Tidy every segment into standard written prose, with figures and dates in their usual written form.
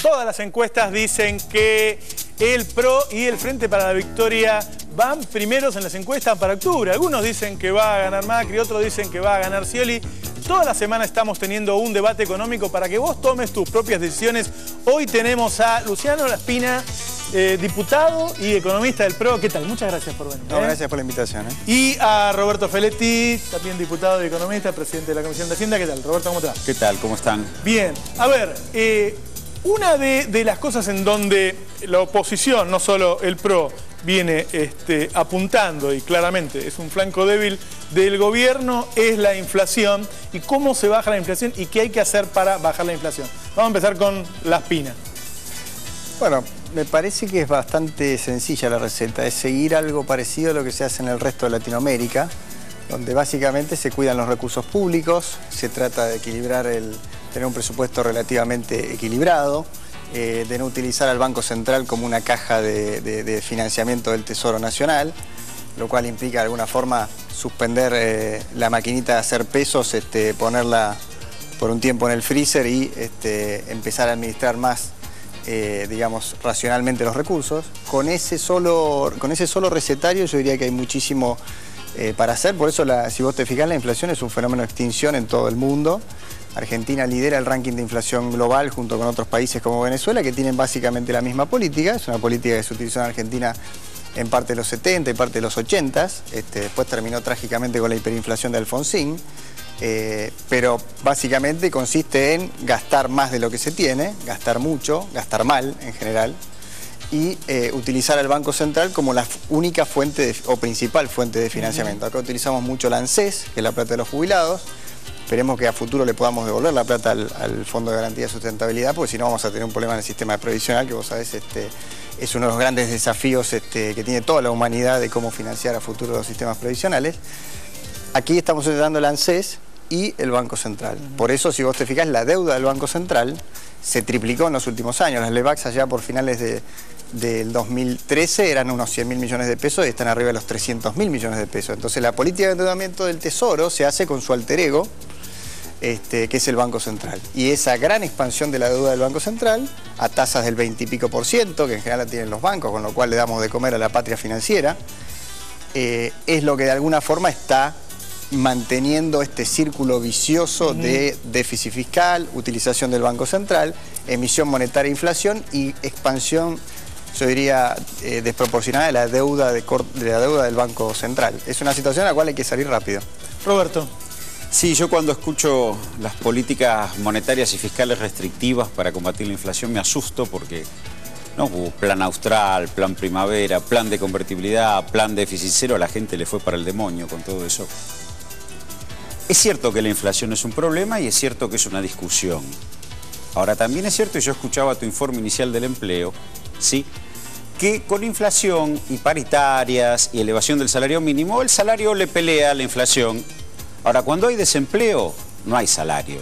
Todas las encuestas dicen que el PRO y el Frente para la Victoria van primeros en las encuestas para octubre. Algunos dicen que va a ganar Macri, otros dicen que va a ganar Scioli. Toda la semana estamos teniendo un debate económico para que vos tomes tus propias decisiones. Hoy tenemos a Luciano Laspina, diputado y economista del PRO. ¿Qué tal? Muchas gracias por venir. No, gracias por la invitación. Y a Roberto Feletti, también diputado y economista, presidente de la Comisión de Hacienda. ¿Qué tal, Roberto? ¿Cómo te va? ¿Qué tal? ¿Cómo están? Bien. A ver, una de las cosas en donde la oposición, no solo el PRO, viene apuntando, y claramente es un flanco débil del gobierno, es la inflación y cómo se baja la inflación y qué hay que hacer para bajar la inflación. Vamos a empezar con Laspina. Bueno, me parece que es bastante sencilla la receta, es seguir algo parecido a lo que se hace en el resto de Latinoamérica, donde básicamente se cuidan los recursos públicos, se trata de equilibrar tener un presupuesto relativamente equilibrado, de no utilizar al Banco Central como una caja de financiamiento del Tesoro Nacional, lo cual implica de alguna forma suspender la maquinita de hacer pesos, ponerla por un tiempo en el freezer y empezar a administrar más, digamos, racionalmente los recursos. Con ese solo recetario yo diría que hay muchísimo para hacer. Por eso, si vos te fijás, la inflación es un fenómeno de extinción en todo el mundo. Argentina lidera el ranking de inflación global junto con otros países como Venezuela, que tienen básicamente la misma política. Es una política que se utilizó en Argentina en parte de los 70 y parte de los 80. Después terminó trágicamente con la hiperinflación de Alfonsín. Pero básicamente consiste en gastar más de lo que se tiene, gastar mucho, gastar mal en general, y utilizar al Banco Central como la única fuente o principal fuente de financiamiento. Acá utilizamos mucho la ANSES, que es la plata de los jubilados. Esperemos que a futuro le podamos devolver la plata al Fondo de Garantía de Sustentabilidad, porque si no vamos a tener un problema en el sistema previsional, que vos sabés es uno de los grandes desafíos que tiene toda la humanidad de cómo financiar a futuro los sistemas previsionales. Aquí estamos utilizando el ANSES y el Banco Central. Por eso, si vos te fijás, la deuda del Banco Central se triplicó en los últimos años. Las LEBACs allá por finales del 2013 eran unos 100.000 millones de pesos y están arriba de los 300.000 millones de pesos. Entonces la política de endeudamiento del Tesoro se hace con su alter ego, que es el Banco Central. Y esa gran expansión de la deuda del Banco Central, a tasas del 20 y pico %, que en general la tienen los bancos, con lo cual le damos de comer a la patria financiera, es lo que de alguna forma está manteniendo este círculo vicioso de déficit fiscal, utilización del Banco Central, emisión monetaria e inflación y expansión, yo diría, desproporcionada de la deuda del Banco Central. Es una situación a la cual hay que salir rápido. Roberto. Sí, yo cuando escucho las políticas monetarias y fiscales restrictivas para combatir la inflación me asusto porque no hubo plan austral, plan primavera, plan de convertibilidad, plan déficit cero, a la gente le fue para el demonio con todo eso. Es cierto que la inflación es un problema y es cierto que es una discusión. Ahora también es cierto, y yo escuchaba tu informe inicial del empleo, ¿sí?, que con inflación y paritarias y elevación del salario mínimo, el salario le pelea a la inflación. Ahora, cuando hay desempleo, no hay salario.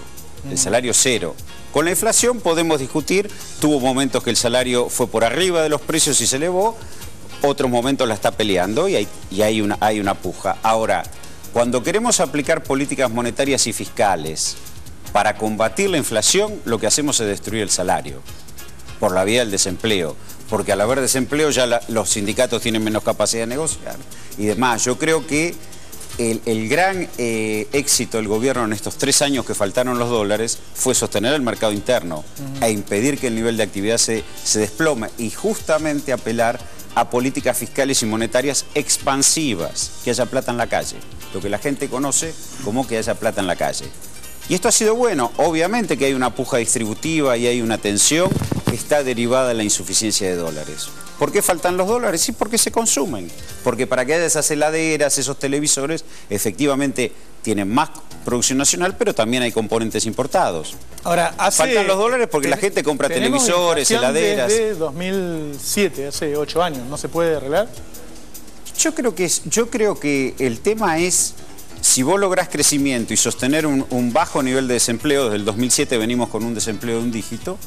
El salario es cero. Con la inflación podemos discutir, tuvo momentos que el salario fue por arriba de los precios y se elevó, otros momentos la está peleando y hay una puja. Ahora, cuando queremos aplicar políticas monetarias y fiscales para combatir la inflación, lo que hacemos es destruir el salario por la vía del desempleo. Porque al haber desempleo ya los sindicatos tienen menos capacidad de negociar y demás. Yo creo que el gran éxito del gobierno en estos 3 años que faltaron los dólares fue sostener el mercado interno e impedir que el nivel de actividad se desplome y justamente apelar a políticas fiscales y monetarias expansivas, que haya plata en la calle, lo que la gente conoce como que haya plata en la calle. Y esto ha sido bueno, obviamente que hay una puja distributiva y hay una tensión que está derivada de la insuficiencia de dólares. ¿Por qué faltan los dólares? Sí, porque se consumen. Porque para que haya esas heladeras, esos televisores, efectivamente tienen más producción nacional, pero también hay componentes importados. Ahora, faltan los dólares porque la gente compra televisores, heladeras. Desde 2007, hace 8 años, ¿no se puede arreglar? Yo creo que el tema es, si vos lográs crecimiento y sostener un bajo nivel de desempleo, desde el 2007 venimos con un desempleo de un dígito,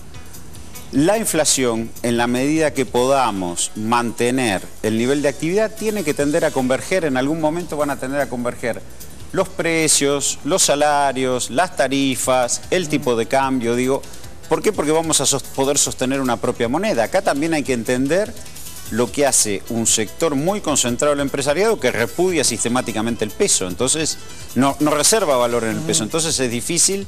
la inflación, en la medida que podamos mantener el nivel de actividad, tiene que tender a converger, en algún momento van a tender a converger los precios, los salarios, las tarifas, el tipo de cambio, digo, ¿Por qué? Porque vamos a poder sostener una propia moneda. Acá también hay que entender lo que hace un sector muy concentrado del empresariado que repudia sistemáticamente el peso. Entonces, no reserva valor en el peso. Entonces es difícil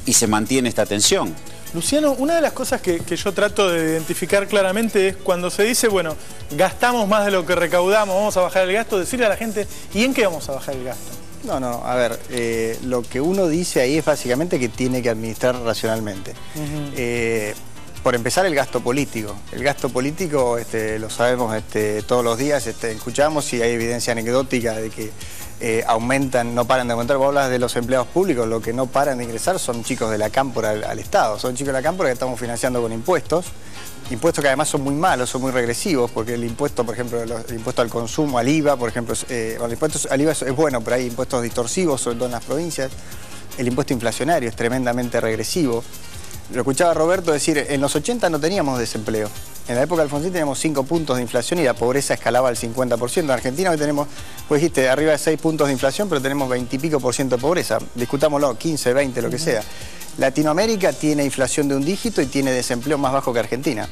y se mantiene esta tensión. Luciano, una de las cosas que yo trato de identificar claramente es cuando se dice, bueno, gastamos más de lo que recaudamos, vamos a bajar el gasto, decirle a la gente, ¿y en qué vamos a bajar el gasto? No, a ver, lo que uno dice ahí es básicamente que tiene que administrar racionalmente. Por empezar, el gasto político. El gasto político lo sabemos todos los días, escuchamos y hay evidencia anecdótica de que aumentan, no paran de aumentar. Vos hablas de los empleados públicos, lo que no paran de ingresar son chicos de la cámpora al Estado. Son chicos de la cámpora que estamos financiando con impuestos. Impuestos que además son muy malos, son muy regresivos, porque el impuesto, por ejemplo, el impuesto al consumo, al IVA, por ejemplo, el impuesto al IVA es bueno, pero hay impuestos distorsivos, sobre todo en las provincias. El impuesto inflacionario es tremendamente regresivo. Lo escuchaba Roberto decir, en los 80 no teníamos desempleo. En la época de Alfonsín teníamos 5 puntos de inflación y la pobreza escalaba al 50%. En Argentina hoy tenemos, pues dijiste, arriba de 6 puntos de inflación, pero tenemos 20 y pico % de pobreza. Discutámoslo, 15, 20, lo que sea. Latinoamérica tiene inflación de un dígito y tiene desempleo más bajo que Argentina.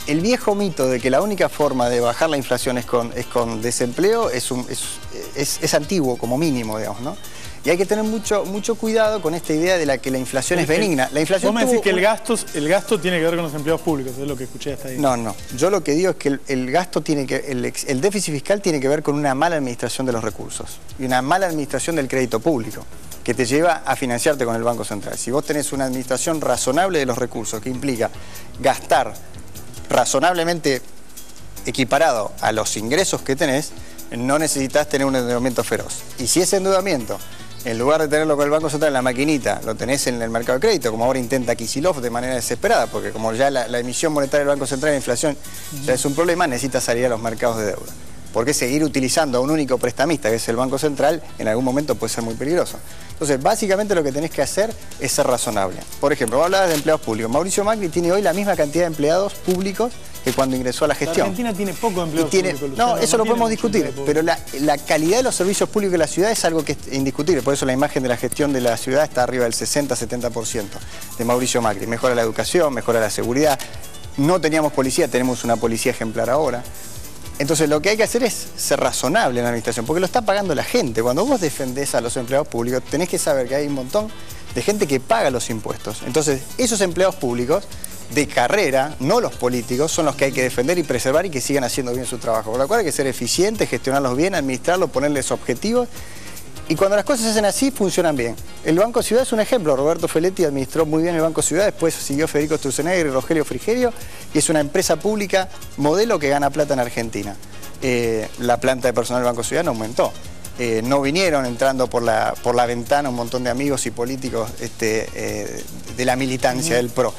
El viejo mito de que la única forma de bajar la inflación es con desempleo es antiguo, como mínimo, digamos, ¿no? Y hay que tener mucho cuidado con esta idea de que la inflación es benigna. La inflación vos me decís que el gasto tiene que ver con los empleados públicos, es lo que escuché hasta ahí. No. Yo lo que digo es que el gasto tiene que... El déficit fiscal tiene que ver con una mala administración de los recursos y una mala administración del crédito público, que te lleva a financiarte con el Banco Central. Si vos tenés una administración razonable de los recursos, que implica gastar razonablemente equiparado a los ingresos que tenés, no necesitas tener un endeudamiento feroz. Y si ese endeudamiento, en lugar de tenerlo con el Banco Central en la maquinita, lo tenés en el mercado de crédito, como ahora intenta Kicillof de manera desesperada, porque como ya la emisión monetaria del Banco Central y la inflación ya es un problema, necesita salir a los mercados de deuda. Porque seguir utilizando a un único prestamista, que es el Banco Central, en algún momento puede ser muy peligroso. Entonces, básicamente lo que tenés que hacer es ser razonable. Por ejemplo, vos hablabas de empleados públicos. Mauricio Macri tiene hoy la misma cantidad de empleados públicos que cuando ingresó a la gestión. La Argentina tiene poco empleados públicos. No, eso lo podemos discutir, pero la calidad de los servicios públicos de la ciudad es algo que es indiscutible. Por eso la imagen de la gestión de la ciudad está arriba del 60-70% de Mauricio Macri. Mejora la educación, mejora la seguridad. No teníamos policía, tenemos una policía ejemplar ahora. Entonces lo que hay que hacer es ser razonable en la administración, porque lo está pagando la gente. Cuando vos defendés a los empleados públicos, tenés que saber que hay un montón de gente que paga los impuestos. Entonces, esos empleados públicos de carrera, no los políticos, son los que hay que defender y preservar y que sigan haciendo bien su trabajo. Por lo cual hay que ser eficientes, gestionarlos bien, administrarlos, ponerles objetivos. Y cuando las cosas se hacen así, funcionan bien. El Banco Ciudad es un ejemplo. Roberto Feletti administró muy bien el Banco Ciudad, después siguió Federico Sturzenegger y Rogelio Frigerio, y es una empresa pública modelo que gana plata en Argentina. La planta de personal del Banco Ciudad no aumentó. No vinieron entrando por la ventana un montón de amigos y políticos de la militancia del PRO.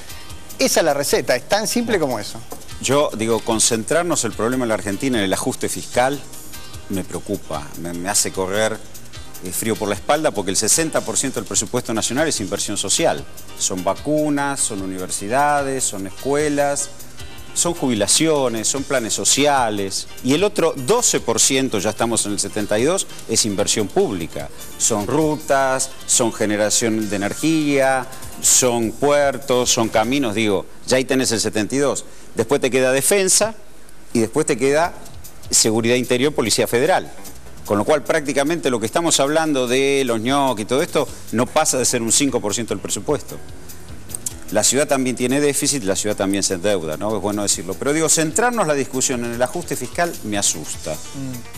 Esa es la receta, es tan simple como eso. Yo digo, concentrarnos el problema en la Argentina en el ajuste fiscal me preocupa, me hace correr frío por la espalda, porque el 60% del presupuesto nacional es inversión social. Son vacunas, son universidades, son escuelas, son jubilaciones, son planes sociales. Y el otro 12%, ya estamos en el 72%, es inversión pública. Son rutas, son generación de energía, son puertos, son caminos, digo, ya ahí tenés el 72%. Después te queda defensa y después te queda seguridad interior, policía federal. Con lo cual prácticamente lo que estamos hablando de los ñoquis y todo esto no pasa de ser un 5% del presupuesto. La ciudad también tiene déficit, la ciudad también se endeuda, ¿no? Es bueno decirlo. Pero digo, centrarnos la discusión en el ajuste fiscal me asusta.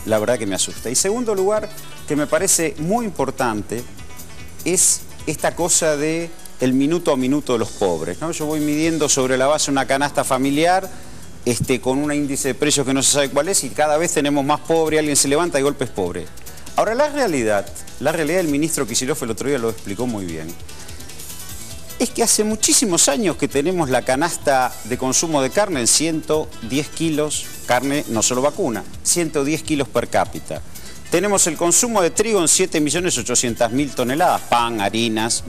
La verdad que me asusta. Y segundo lugar, que me parece muy importante, es esta cosa de el minuto a minuto de los pobres, ¿no? Yo voy midiendo sobre la base una canasta familiar, con un índice de precios que no se sabe cuál es, y cada vez tenemos más pobre, alguien se levanta y de golpe es pobre. Ahora, la realidad del ministro Kicillof el otro día lo explicó muy bien, es que hace muchísimos años que tenemos la canasta de consumo de carne en 110 kilos, carne no solo vacuna, 110 kilos per cápita. Tenemos el consumo de trigo en 7.800.000 toneladas, pan, harinas,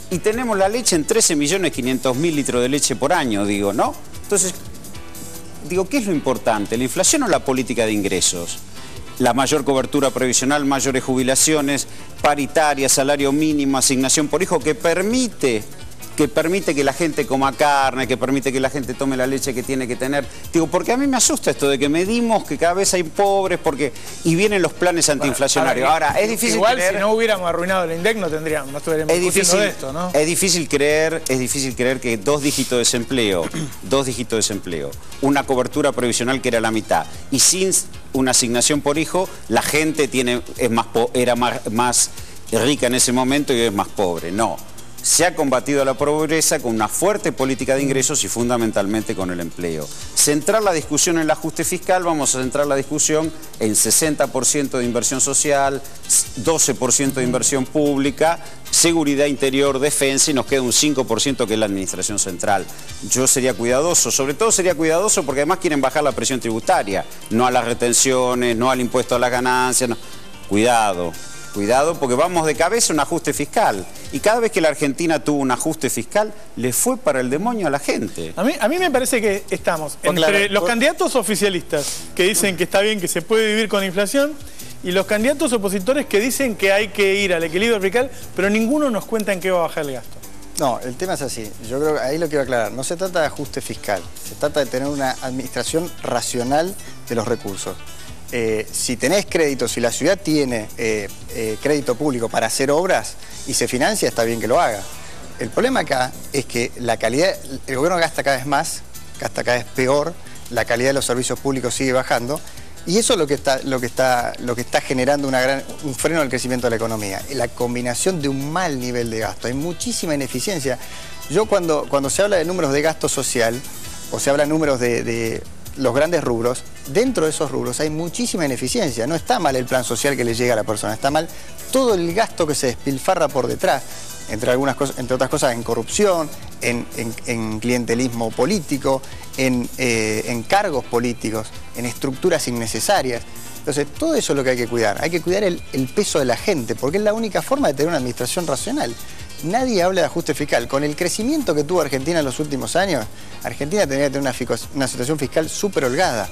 y tenemos la leche en 13.500.000 litros de leche por año, digo, ¿no? Entonces, digo, ¿qué es lo importante? ¿La inflación o la política de ingresos? La mayor cobertura previsional, mayores jubilaciones, paritaria, salario mínimo, asignación por hijo, que permite que permite que la gente coma carne, que permite que la gente tome la leche que tiene que tener. Digo, porque a mí me asusta esto de que medimos que cada vez hay pobres y vienen los planes antiinflacionarios. Ahora, es difícil igual creer, si no hubiéramos arruinado el INDEC no estuviéramos discutiendo de esto, ¿no? Es difícil creer que 2 dígitos de desempleo, una cobertura previsional que era la mitad y sin una asignación por hijo, la gente era más rica en ese momento y es más pobre. No. Se ha combatido la pobreza con una fuerte política de ingresos y fundamentalmente con el empleo. Centrar la discusión en el ajuste fiscal, vamos a centrar la discusión en 60% de inversión social, 12% de inversión pública, seguridad interior, defensa y nos queda un 5% que es la administración central. Yo sería cuidadoso, sobre todo sería cuidadoso porque además quieren bajar la presión tributaria, no a las retenciones, no al impuesto a las ganancias, no. Cuidado, porque vamos de cabeza a un ajuste fiscal. Y cada vez que la Argentina tuvo un ajuste fiscal, le fue para el demonio a la gente. A mí me parece que estamos entre los candidatos oficialistas que dicen que está bien, que se puede vivir con inflación, y los candidatos opositores que dicen que hay que ir al equilibrio fiscal, pero ninguno nos cuenta en qué va a bajar el gasto. No, el tema es así. Yo creo que ahí lo quiero aclarar. No se trata de ajuste fiscal, se trata de tener una administración racional de los recursos. Si tenés crédito, si la ciudad tiene crédito público para hacer obras y se financia, está bien que lo haga. El problema acá es que la calidad, el gobierno gasta cada vez más, gasta cada vez peor, la calidad de los servicios públicos sigue bajando y eso es lo que está generando un freno al crecimiento de la economía. La combinación de un mal nivel de gasto, hay muchísima ineficiencia. Yo cuando se habla de números de gasto social o se habla de números de los grandes rubros, dentro de esos rubros hay muchísima ineficiencia. No está mal el plan social que le llega a la persona, está mal todo el gasto que se despilfarra por detrás, entre otras cosas en corrupción, en clientelismo político, en cargos políticos, en estructuras innecesarias. Entonces, todo eso es lo que hay que cuidar. Hay que cuidar el peso de la gente, porque es la única forma de tener una administración racional. Nadie habla de ajuste fiscal. Con el crecimiento que tuvo Argentina en los últimos años, Argentina tendría que tener una situación fiscal súper holgada.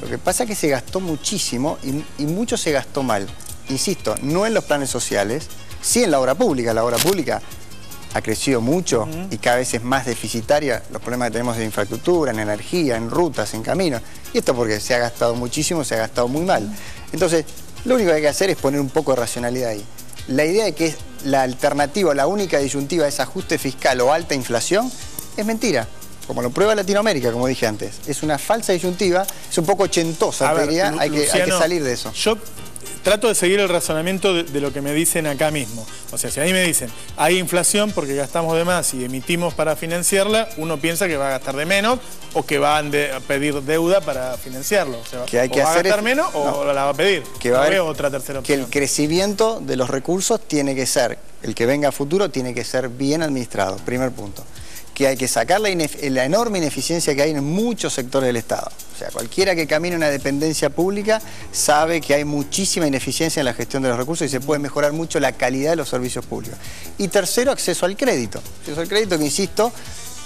Lo que pasa es que se gastó muchísimo y mucho se gastó mal. Insisto, no en los planes sociales, sí en la obra pública. La obra pública ha crecido mucho y cada vez es más deficitaria. Los problemas que tenemos en infraestructura, en energía, en rutas, en caminos. Y esto porque se ha gastado muchísimo, se ha gastado muy mal. Entonces, lo único que hay que hacer es poner un poco de racionalidad ahí. La idea de que es la alternativa, la única disyuntiva es ajuste fiscal o alta inflación, es mentira. Como lo prueba Latinoamérica, como dije antes. Es una falsa disyuntiva, es un poco ochentosa, te diría, hay que salir de eso. Yo trato de seguir el razonamiento de lo que me dicen acá mismo. O sea, si a mí me dicen, hay inflación porque gastamos de más y emitimos para financiarla, uno piensa que va a gastar de menos o que va a pedir deuda para financiarlo. O sea, que hay que va a hacer gastar menos o la va a pedir. Que va a haber otra tercera que opción. el crecimiento de los recursos tiene que ser, el que venga a futuro tiene que ser bien administrado, primer punto. Que hay que sacar la enorme ineficiencia que hay en muchos sectores del Estado. O sea, cualquiera que camine una dependencia pública sabe que hay muchísima ineficiencia en la gestión de los recursos y se puede mejorar mucho la calidad de los servicios públicos. Y tercero, acceso al crédito. Acceso al crédito que, insisto,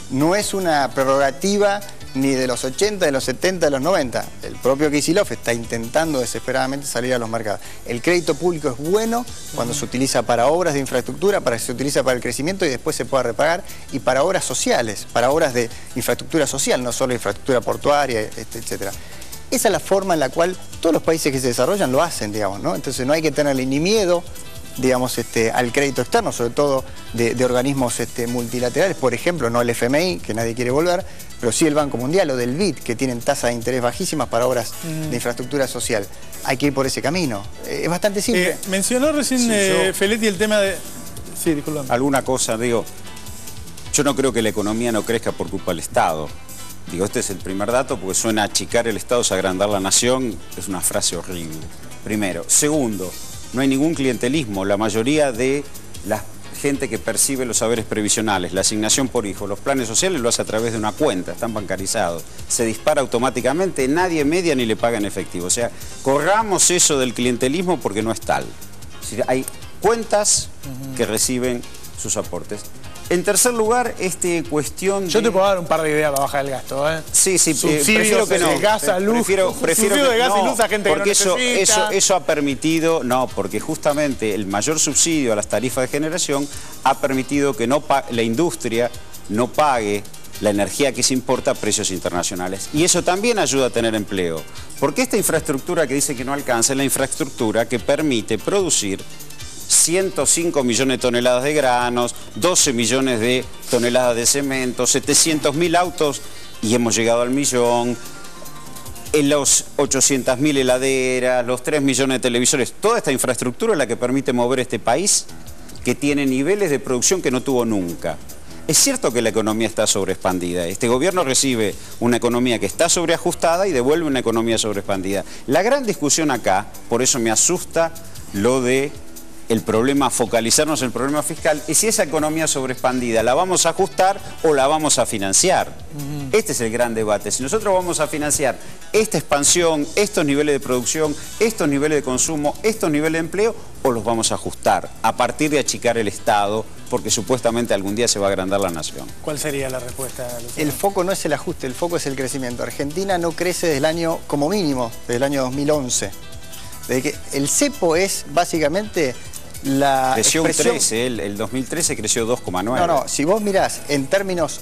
no es una prerrogativa ni de los 80, de los 70, de los 90. El propio Kicillof está intentando desesperadamente salir a los mercados. El crédito público es bueno cuando se utiliza para obras de infraestructura, se utiliza para el crecimiento y después se pueda repagar, y para obras sociales, para obras de infraestructura social, no solo infraestructura portuaria, etcétera. Esa es la forma en la cual todos los países que se desarrollan lo hacen, digamos, ¿no? Entonces no hay que tenerle ni miedo, digamos, al crédito externo, sobre todo de organismos multilaterales, por ejemplo, no el FMI, que nadie quiere volver, pero sí el Banco Mundial o del BID, que tienen tasas de interés bajísimas para obras de infraestructura social. Hay que ir por ese camino. Es bastante simple. Mencionó recién Feletti el tema de... Sí, disculpame. Alguna cosa, digo, yo no creo que la economía no crezca por culpa del Estado. Digo, este es el primer dato, porque suena achicar el Estado, es agrandar la nación, es una frase horrible. Primero. Segundo, no hay ningún clientelismo. La mayoría de la gente que percibe los saberes previsionales, la asignación por hijo, los planes sociales lo hace a través de una cuenta, están bancarizados. Se dispara automáticamente, nadie media ni le paga en efectivo. O sea, corramos eso del clientelismo porque no es tal. Es decir, hay cuentas que reciben sus aportes. En tercer lugar, cuestión de... Yo te puedo dar un par de ideas para bajar el gasto, ¿eh? Sí, Subsidios prefiero que no. de gas a luz. Prefiero Subsidio de gas y luz a gente que no necesita. Eso ha permitido, no, porque justamente el mayor subsidio a las tarifas de generación ha permitido que la industria no pague la energía que se importa a precios internacionales. Y eso también ayuda a tener empleo. Porque esta infraestructura que dice que no alcanza es la infraestructura que permite producir 105 millones de toneladas de granos, 12 millones de toneladas de cemento, 700.000 autos, y hemos llegado al millón, en los 800.000 heladeras, los 3 millones de televisores. Toda esta infraestructura es la que permite mover este país, que tiene niveles de producción que no tuvo nunca. Es cierto que la economía está sobreexpandida. Este gobierno recibe una economía que está sobreajustada y devuelve una economía sobreexpandida. La gran discusión acá, por eso me asusta lo de el problema, focalizarnos en el problema fiscal, es si esa economía sobreexpandida la vamos a ajustar o la vamos a financiar. Este es el gran debate. Si nosotros vamos a financiar esta expansión, estos niveles de producción, estos niveles de consumo, estos niveles de empleo, o los vamos a ajustar a partir de achicar el Estado, porque supuestamente algún día se va a agrandar la nación. ¿Cuál sería la respuesta, Luciano? El foco no es el ajuste, el foco es el crecimiento. Argentina no crece desde el año, como mínimo, desde el año 2011. Desde que el cepo es básicamente la creció expresión... un 13, el 2013 creció 2,9. No, si vos mirás en términos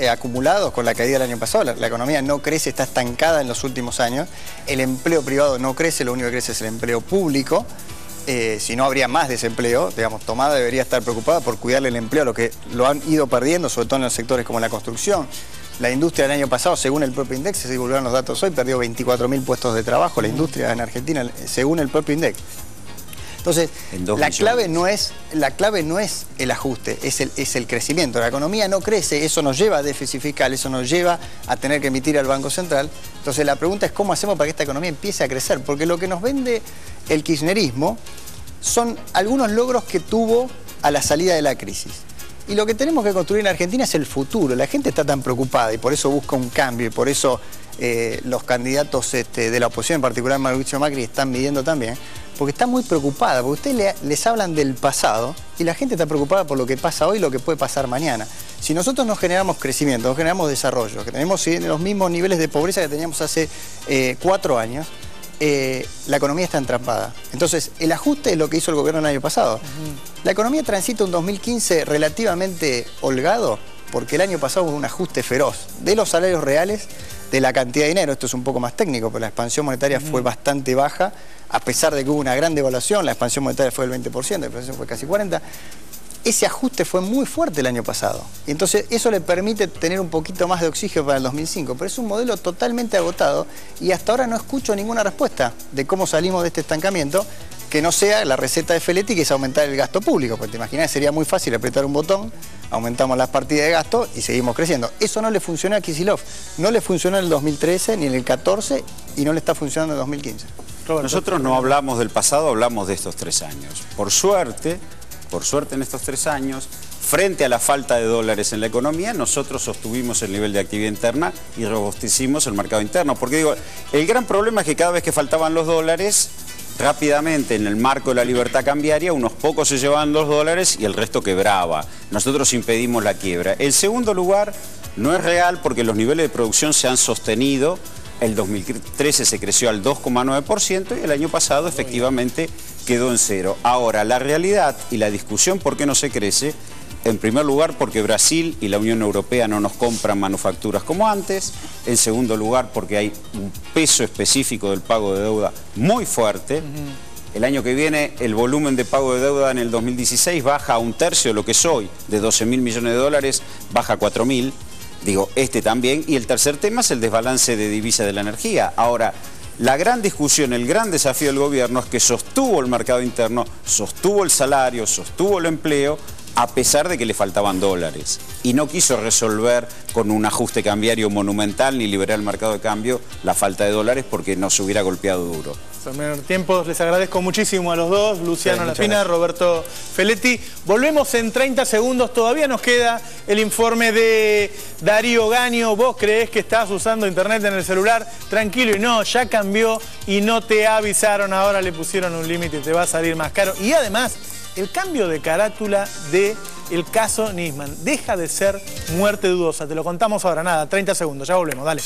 acumulados con la caída del año pasado, la economía no crece, está estancada en los últimos años, el empleo privado no crece, lo único que crece es el empleo público. Si no habría más desempleo, digamos, Tomada debería estar preocupada por cuidarle el empleo a lo que lo han ido perdiendo, sobre todo en los sectores como la construcción. La industria del año pasado, según el propio INDEC, se divulgaron los datos hoy, perdió 24.000 puestos de trabajo, la industria en Argentina, según el propio INDEC. Entonces, la clave no es el ajuste, es el crecimiento. La economía no crece, eso nos lleva a déficit fiscal, eso nos lleva a tener que emitir al Banco Central. Entonces, la pregunta es cómo hacemos para que esta economía empiece a crecer, porque lo que nos vende el kirchnerismo son algunos logros que tuvo a la salida de la crisis. Y lo que tenemos que construir en Argentina es el futuro. La gente está tan preocupada y por eso busca un cambio y por eso los candidatos de la oposición, en particular Mauricio Macri, están midiendo también, porque está muy preocupada, porque ustedes les hablan del pasado y la gente está preocupada por lo que pasa hoy y lo que puede pasar mañana. Si nosotros no generamos crecimiento, no generamos desarrollo, que tenemos los mismos niveles de pobreza que teníamos hace 4 años, la economía está entrampada. Entonces, el ajuste es lo que hizo el gobierno el año pasado. La economía transita un 2015 relativamente holgado, porque el año pasado hubo un ajuste feroz de los salarios reales, de la cantidad de dinero. Esto es un poco más técnico, pero la expansión monetaria fue bastante baja, a pesar de que hubo una gran devaluación, la expansión monetaria fue del 20%, la inflación fue casi 40%. Ese ajuste fue muy fuerte el año pasado. Y entonces eso le permite tener un poquito más de oxígeno para el 2005. Pero es un modelo totalmente agotado y hasta ahora no escucho ninguna respuesta de cómo salimos de este estancamiento que no sea la receta de Feletti, que es aumentar el gasto público. Porque te imaginas, sería muy fácil apretar un botón, aumentamos las partidas de gasto y seguimos creciendo. Eso no le funcionó a Kicillof. No le funcionó en el 2013 ni en el 2014 y no le está funcionando en el 2015. Nosotros no hablamos del pasado, hablamos de estos 3 años. Por suerte en estos 3 años, frente a la falta de dólares en la economía, nosotros sostuvimos el nivel de actividad interna y robusticimos el mercado interno. Porque digo, el gran problema es que cada vez que faltaban los dólares, rápidamente en el marco de la libertad cambiaria, unos pocos se llevaban los dólares y el resto quebraba. Nosotros impedimos la quiebra. El segundo lugar no es real porque los niveles de producción se han sostenido. El 2013 se creció al 2,9% y el año pasado efectivamente quedó en 0. Ahora, la realidad y la discusión por qué no se crece, en primer lugar porque Brasil y la Unión Europea no nos compran manufacturas como antes. En segundo lugar porque hay un peso específico del pago de deuda muy fuerte. El año que viene el volumen de pago de deuda en el 2016 baja a 1/3 de lo que es hoy, de 12.000 millones de dólares, baja a 4.000. Digo, este también. Y el tercer tema es el desbalance de divisa de la energía. Ahora, la gran discusión, el gran desafío del gobierno es que sostuvo el mercado interno, sostuvo el salario, sostuvo el empleo, a pesar de que le faltaban dólares. Y no quiso resolver con un ajuste cambiario monumental ni liberar el mercado de cambio la falta de dólares porque nos hubiera golpeado duro. Primer tiempo, les agradezco muchísimo a los dos, Luciano Lapina, Roberto Feletti. Volvemos en 30 segundos, todavía nos queda el informe de Darío Gaño. ¿Vos creés que estás usando internet en el celular? Tranquilo, y no, ya cambió y no te avisaron, ahora le pusieron un límite y te va a salir más caro. Y además, el cambio de carátula del caso Nisman deja de ser muerte dudosa. Te lo contamos ahora, nada, 30 segundos, ya volvemos, dale.